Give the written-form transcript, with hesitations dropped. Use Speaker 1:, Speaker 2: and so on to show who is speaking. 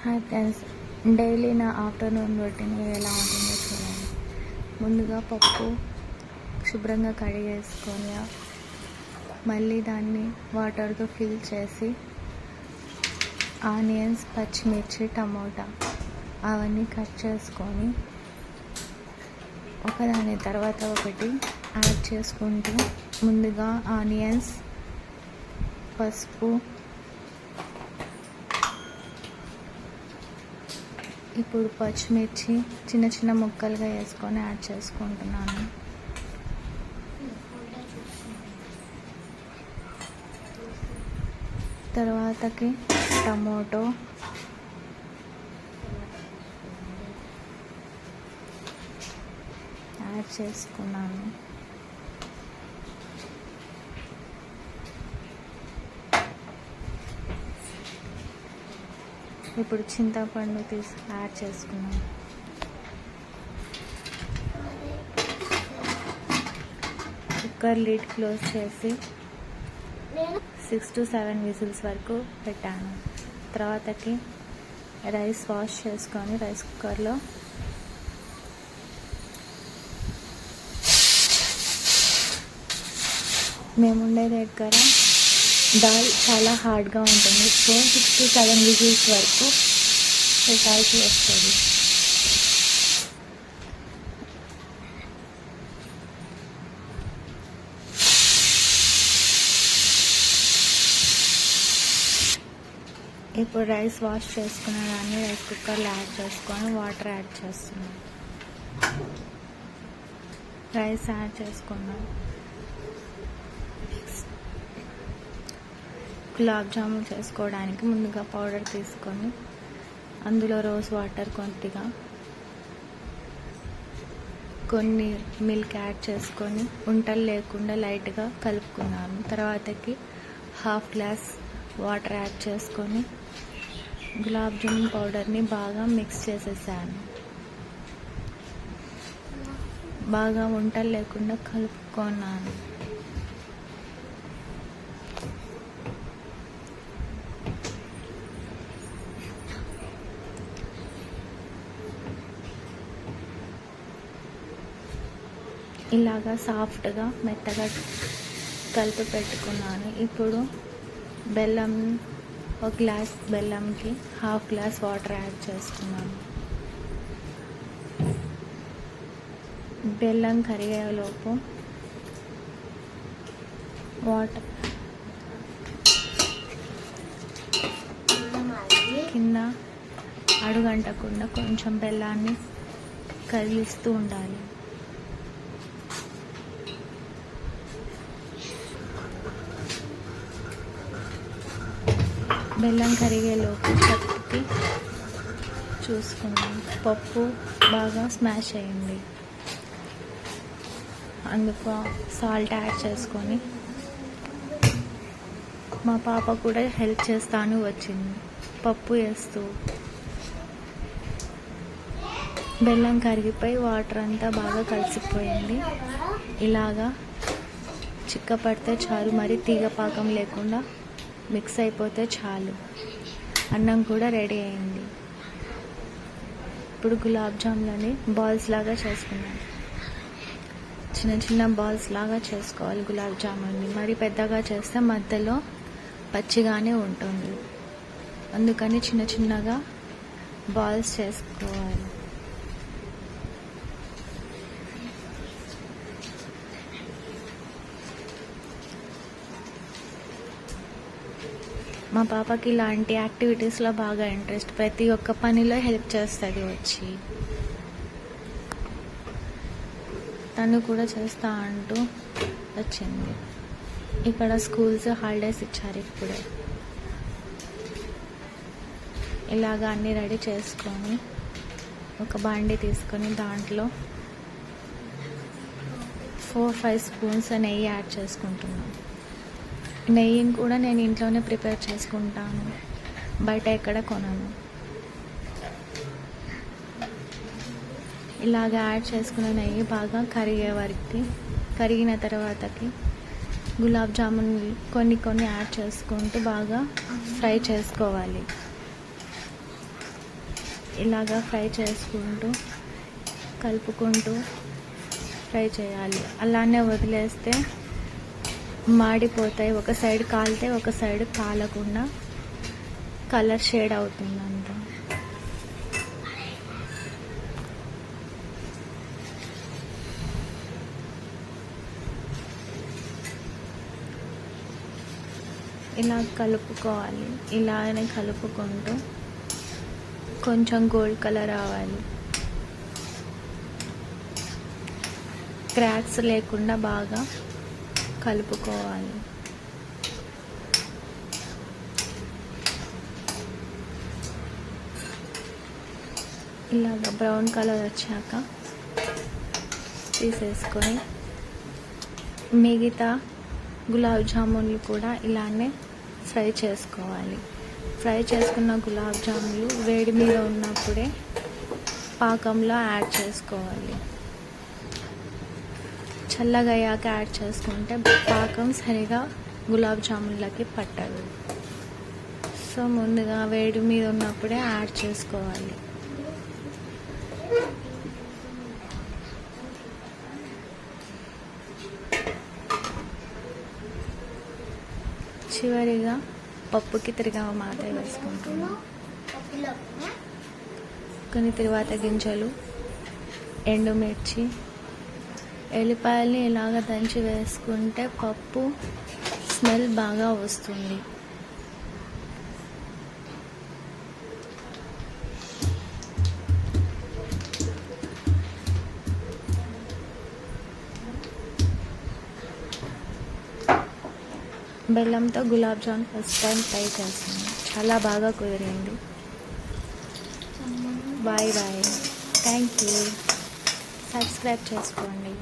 Speaker 1: Hi friends, daily నా afternoon routine ఎలా ఉంటుందో చూడండి. ముందుగా పప్పు శుభ్రంగా కడిగేసుకొని మళ్ళీ దాన్ని వాటర్తో ఫిల్ చేసి ఆనియన్స్, పచ్చిమిర్చి, టమోటా అవన్నీ కట్ చేసుకొని ఒకదాని తర్వాత ఒకటి యాడ్ చేసుకుంటూ ముందుగా ఆనియన్స్, పసుపు, ఇప్పుడు పచ్చిమిర్చి చిన్న చిన్న ముక్కలుగా వేసుకొని యాడ్ చేసుకుంటున్నాను. తర్వాతకి టమోటో, యాడ్ చేసుకున్నాను. ఇప్పుడు చింతపండు యాడ్ చేసుకున్నాం. కుక్కర్ లిడ్ క్లోజ్ చేసి 6 to 7 విజిల్స్ వరకు పెట్టాను. తర్వాతకి రైస్ వాష్ చేసుకొని రైస్ కుక్కర్లో మేముండే దగ్గర దాల్ చాలా హార్డ్గా ఉంటుంది. సో 6 to 7 విజిల్స్ వరకు పెట్టాల్సి వస్తుంది. ఇప్పుడు రైస్ వాష్ చేసుకున్న దాన్ని రైస్ కుక్కర్లో యాడ్ చేసుకొని వాటర్ యాడ్ చేస్తున్నాం. రైస్ యాడ్ చేసుకున్నాం. గులాబ్ జామున్ చేసుకోవడానికి ముందుగా పౌడర్ తీసుకొని అందులో రోజ్ వాటర్ కొద్దిగా కొన్ని మిల్క్ యాడ్ చేసుకొని ఉంటలు లేకుండా లైట్గా కలుపుకున్నాను. తర్వాతకి ½ గ్లాస్ వాటర్ యాడ్ చేసుకొని గులాబ్ జామున్ పౌడర్ని బాగా మిక్స్ చేసేసాను. బాగా ఉంటలు లేకుండా కలుపుకున్నాను. ఇలాగా సాఫ్ట్గా మెత్తగా కలిపి పెట్టుకున్నాను. ఇప్పుడు బెల్లం, ఒక గ్లాస్ బెల్లంకి ½ గ్లాస్ వాటర్ యాడ్ చేసుకున్నాను. బెల్లం కరిగేలోపు వాటర్ కింద అడుగంటకుండా కొంచెం బెల్లాన్ని కదిలిస్తూ ఉండాలి. బెల్లం కరిగేలోపు పప్పుకి చూసుకున్నాం. పప్పు బాగా స్మాష్ అయ్యింది. అందుకు సాల్ట్ యాడ్ చేసుకొని మా పాప కూడా హెల్ప్ చేస్తాను వచ్చింది పప్పు వేస్తూ. బెల్లం కరిగిపోయి వాటర్ అంతా బాగా కలిసిపోయింది. ఇలాగా చిక్కపడితే చాలు, మరి తీగ పాకం లేకుండా మిక్స్ అయిపోతే చాలు. అన్నం కూడా రెడీ అయింది. ఇప్పుడు గులాబ్ జాములని బాల్స్ లాగా చేసుకున్నాను. చిన్న చిన్న బాల్స్ లాగా చేసుకోవాలి గులాబ్ జామున్ని. మరి పెద్దగా చేస్తే మధ్యలో పచ్చిగానే ఉంటుంది. అందుకని చిన్న చిన్నగా బాల్స్ చేసుకోవాలి. మా పాపకి ఇలాంటి యాక్టివిటీస్లో బాగా ఇంట్రెస్ట్. ప్రతి ఒక్క పనిలో హెల్ప్ చేస్తుంది వచ్చి. తను కూడా చేస్తా అంటూ వచ్చింది. ఇక్కడ స్కూల్స్ హాలిడేస్ ఇచ్చారు ఇప్పుడే. ఇలాగా అన్నీ రెడీ చేసుకొని ఒక బాండి తీసుకొని దాంట్లో 4-5 స్పూన్స్ నెయ్యి యాడ్ చేసుకుంటున్నాను. నెయ్యిని కూడా నేను ఇంట్లోనే ప్రిపేర్ చేసుకుంటాను, బయట ఎక్కడ కొనను. ఇలాగ యాడ్ చేసుకున్న నెయ్యి బాగా కరిగిన తర్వాతకి గులాబ్ జామున్ కొన్ని యాడ్ చేసుకుంటూ బాగా ఫ్రై చేసుకోవాలి. ఇలాగా ఫ్రై చేసుకుంటూ కలుపుకుంటూ ఫ్రై చేయాలి. అలానే వదిలేస్తే మాడిపోతాయి. ఒక సైడ్ కాలితే ఒక సైడ్ కాలకుండా కలర్ షేడ్ అవుతుందంట. ఇలా కలుపుకోవాలి. ఇలానే కలుపుకుంటూ కొంచెం గోల్డ్ కలర్ రావాలి. క్రాక్స్ లేకుండా బాగా కలుపుకోవాలి. ఇలాగ బ్రౌన్ కలర్ వచ్చాక తీసేసుకొని మిగతా గులాబ్ జామున్లు కూడా ఇలానే ఫ్రై చేసుకోవాలి. ఫ్రై చేసుకున్న గులాబ్ జామున్లు వేడి మీద ఉన్నప్పుడే పాకంలో యాడ్ చేసుకోవాలి. చల్లగా అయ్యాక యాడ్ చేసుకుంటే పాకం సరిగా గులాబ్ జామున్లకి పట్టదు. సో ముందుగా వేడి మీద ఉన్నప్పుడే యాడ్ చేసుకోవాలి. చివరిగా పప్పుకి తిరగమాత వేసుకుంటున్నాం. కొన్ని తరువాత గింజలు, ఎండుమిర్చి, ఎల్లిపాయల్ని ఇలాగ దంచి వేసుకుంటే పప్పు స్మెల్ బాగా వస్తుంది. బెల్లంతో gulab jamun first time try చేస్తాను. చాలా బాగా కుదిరింది. Bye bye. Thank you. Subscribe చేసుకోండి.